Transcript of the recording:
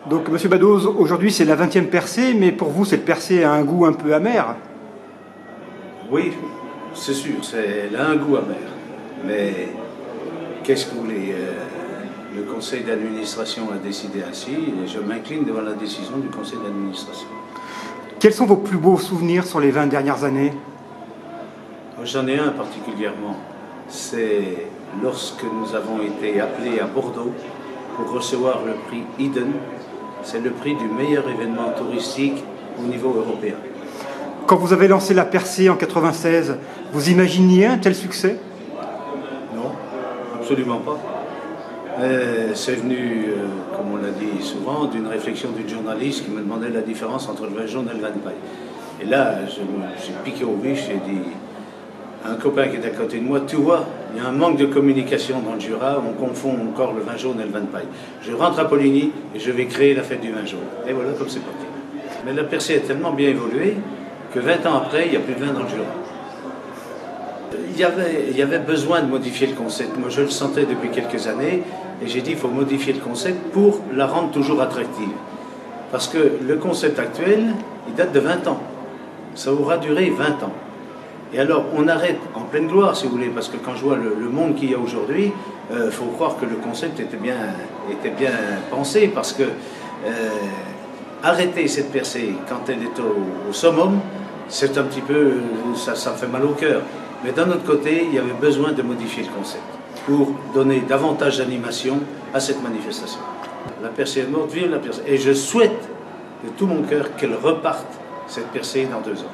Donc, Monsieur Badoz, aujourd'hui c'est la 20e percée, mais pour vous cette percée a un goût un peu amer. Oui, c'est sûr, elle a un goût amer. Mais qu'est-ce que vous voulez le conseil d'administration a décidé ainsi, et je m'incline devant la décision du conseil d'administration. Quels sont vos plus beaux souvenirs sur les 20 dernières années? J'en ai un particulièrement. C'est lorsque nous avons été appelés à Bordeaux pour recevoir le prix Eden. C'est le prix du meilleur événement touristique au niveau européen. Quand vous avez lancé la percée en 96, vous imaginiez un tel succès? Non, absolument pas. C'est venu, comme on l'a dit souvent, d'une réflexion d'une journaliste qui me demandait la différence entre le vin jaune et le vin de paille. Et là, j'ai piqué au biche, j'ai dit à un copain qui est à côté de moi, tu vois, il y a un manque de communication dans le Jura, on confond encore le vin jaune et le vin de paille. Je rentre à Poligny et je vais créer la fête du vin jaune. Et voilà comme c'est parti. Mais la percée a tellement bien évolué que 20 ans après, il n'y a plus de vin dans le Jura. Il y avait besoin de modifier le concept. Moi, je le sentais depuis quelques années et j'ai dit il faut modifier le concept pour la rendre toujours attractive. Parce que le concept actuel, il date de 20 ans. Ça aura duré 20 ans. Et alors, on arrête en pleine gloire, si vous voulez, parce que quand je vois le monde qu'il y a aujourd'hui, il faut croire que le concept était bien pensé, parce que arrêter cette percée quand elle est au summum, c'est un petit peu, ça fait mal au cœur. Mais d'un autre côté, il y avait besoin de modifier le concept pour donner davantage d'animation à cette manifestation. La percée est morte, vive la percée. Et je souhaite de tout mon cœur qu'elle reparte, cette percée, dans 2 ans.